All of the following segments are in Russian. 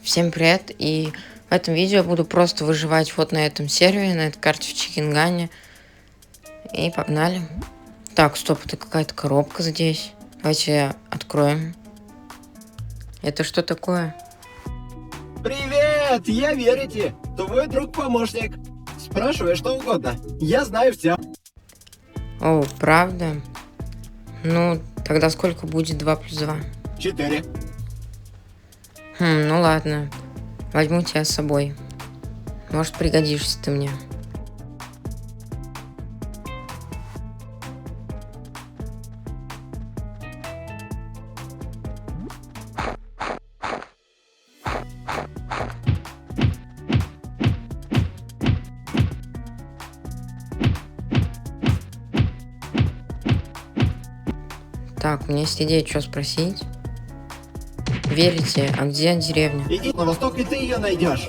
Всем привет, и в этом видео я буду просто выживать вот на этом сервере, на этой карте в Чикенгане. И погнали. Так, стоп, это какая-то коробка здесь. Давайте откроем. Это что такое? Привет! Я Верите, твой друг-помощник. Спрашивай что угодно, я знаю все. О, правда? Ну, тогда сколько будет 2 плюс 2? 4. Ну ладно, возьму тебя с собой. Может, пригодишься ты мне. Так, у меня есть идея, что спросить. Верите, а где деревня? Иди на восток, и ты ее найдешь.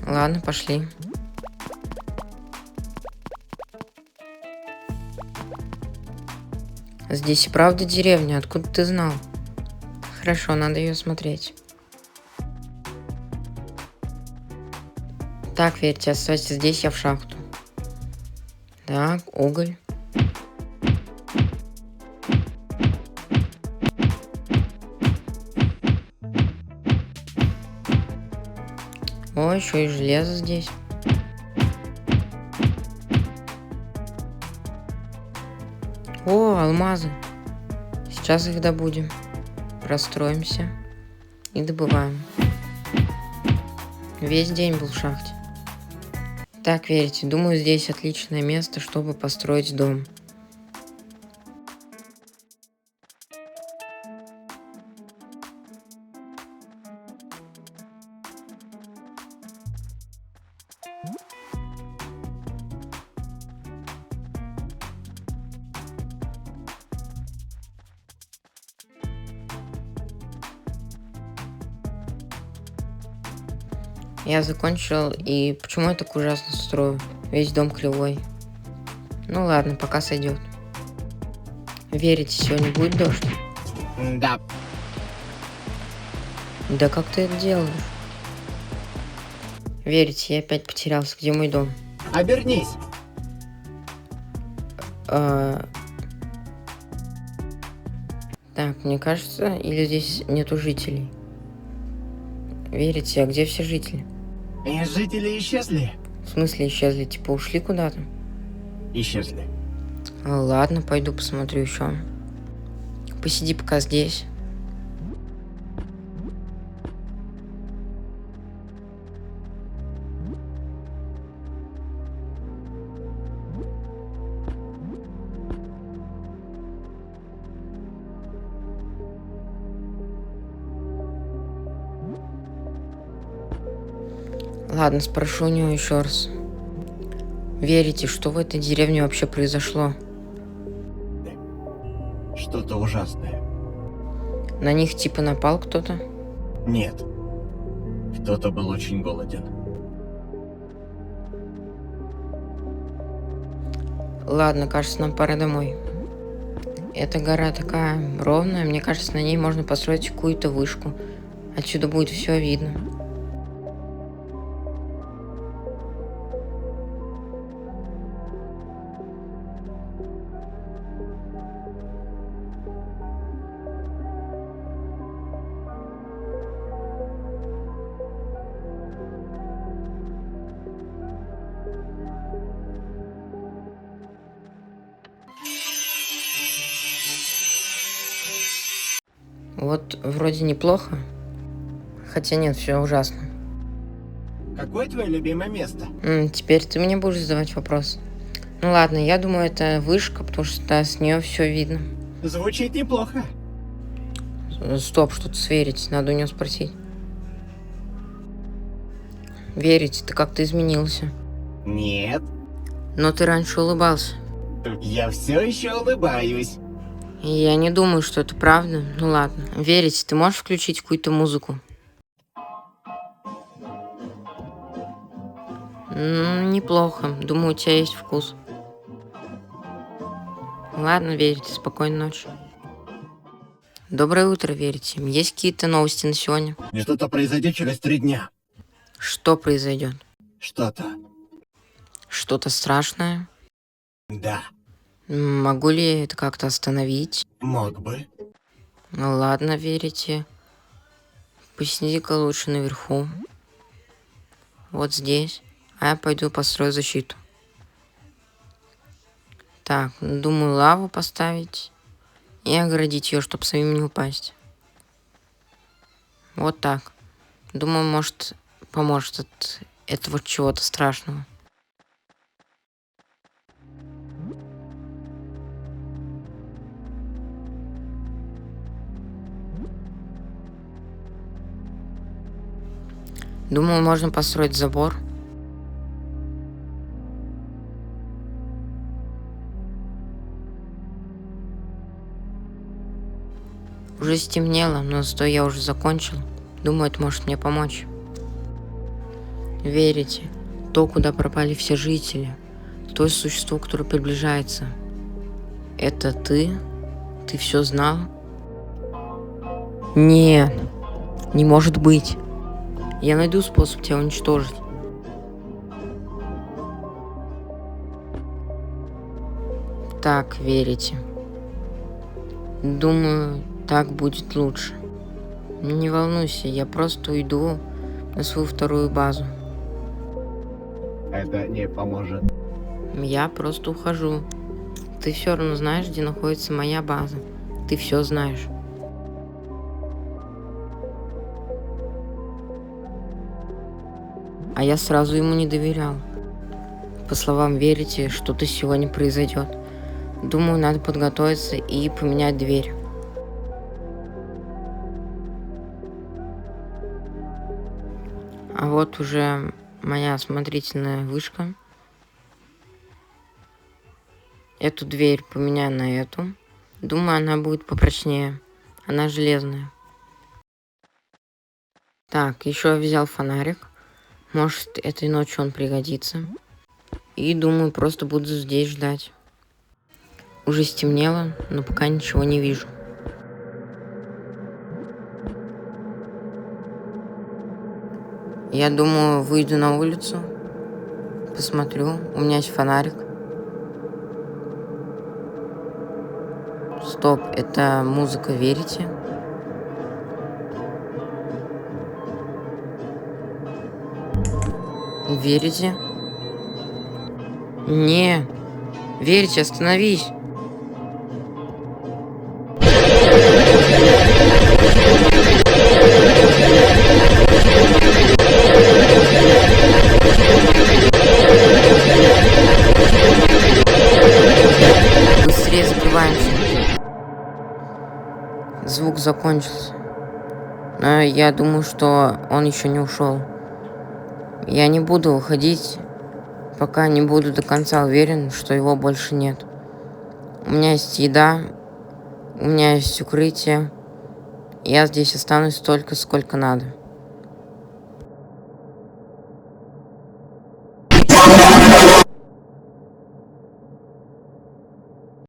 Ладно, пошли. Здесь и правда деревня, откуда ты знал? Хорошо, надо ее смотреть. Так, Верьте, оставайтесь здесь, я в шахту. Так, уголь. О, еще и железо здесь. О, алмазы. Сейчас их добудем. Расстроимся. И добываем. Весь день был в шахте. Так, Верите, думаю, здесь отличное место, чтобы построить дом. Я закончил, и почему я так ужасно строю? Весь дом кривой. Ну ладно, пока сойдет. Верите, сегодня будет дождь? Да. Да как ты это делаешь? Верите, я опять потерялся. Где мой дом? Обернись. Так, мне кажется, или здесь нету жителей? Верите, а где все жители? И жители исчезли. В смысле исчезли? Типа ушли куда-то? Исчезли. Ладно, пойду посмотрю еще. Посиди пока здесь. Ладно, спрошу у него еще раз. Верите, что в этой деревне вообще произошло? Что-то ужасное. На них типа напал кто-то? Нет. Кто-то был очень голоден. Ладно, кажется, нам пора домой. Эта гора такая ровная, мне кажется, на ней можно построить какую-то вышку. Отсюда будет все видно. Вот вроде неплохо. Хотя нет, все ужасно. Какое твое любимое место? Теперь ты мне будешь задавать вопрос. Ну ладно, я думаю, это вышка, потому что с нее все видно. Звучит неплохо. Стоп, что-то сверить, надо у него спросить. Верить, ты как-то изменился. Нет. Но ты раньше улыбался. Я все еще улыбаюсь. И я не думаю, что это правда. Ну ладно. Верить, ты можешь включить какую-то музыку? Неплохо. Думаю, у тебя есть вкус. Ладно, Верить, спокойной ночи. Доброе утро, верите? Есть какие-то новости на сегодня? И что-то произойдет через 3 дня. Что произойдет? Что-то. Что-то страшное? Да. Могу ли это как-то остановить? Мог бы. Ну ладно, верите. Посиди-ка лучше наверху. Вот здесь. А я пойду построю защиту. Так, думаю, лаву поставить и оградить ее, чтобы самим не упасть. Вот так. Думаю, может, поможет от этого чего-то страшного. Думаю, можно построить забор. Уже стемнело, но зато я уже закончил. Думаю, это может мне помочь. Верите? То, куда пропали все жители. То существо, которое приближается. Это ты? Ты все знал? Нет, не может быть. Я найду способ тебя уничтожить. Так, верите? Думаю, так будет лучше. Не волнуйся, я просто уйду на свою вторую базу. Это не поможет. Я просто ухожу. Ты все равно знаешь, где находится моя база. Ты все знаешь. А я сразу ему не доверял. По словам верите, что-то сегодня произойдет. Думаю, надо подготовиться и поменять дверь. А вот уже моя осмотрительная вышка. Эту дверь поменяю на эту. Думаю, она будет попрочнее. Она железная. Так, еще я взял фонарик. Может, этой ночью он пригодится. И думаю, просто буду здесь ждать. Уже стемнело, но пока ничего не вижу. Я думаю, выйду на улицу. Посмотрю. У меня есть фонарик. Стоп, это музыка, верите? Верите? Не. Верите, остановись. Быстрее закрываемся. Звук закончился. Но я думаю, что он еще не ушел. Я не буду выходить, пока не буду до конца уверен, что его больше нет. У меня есть еда, у меня есть укрытие. Я здесь останусь столько, сколько надо.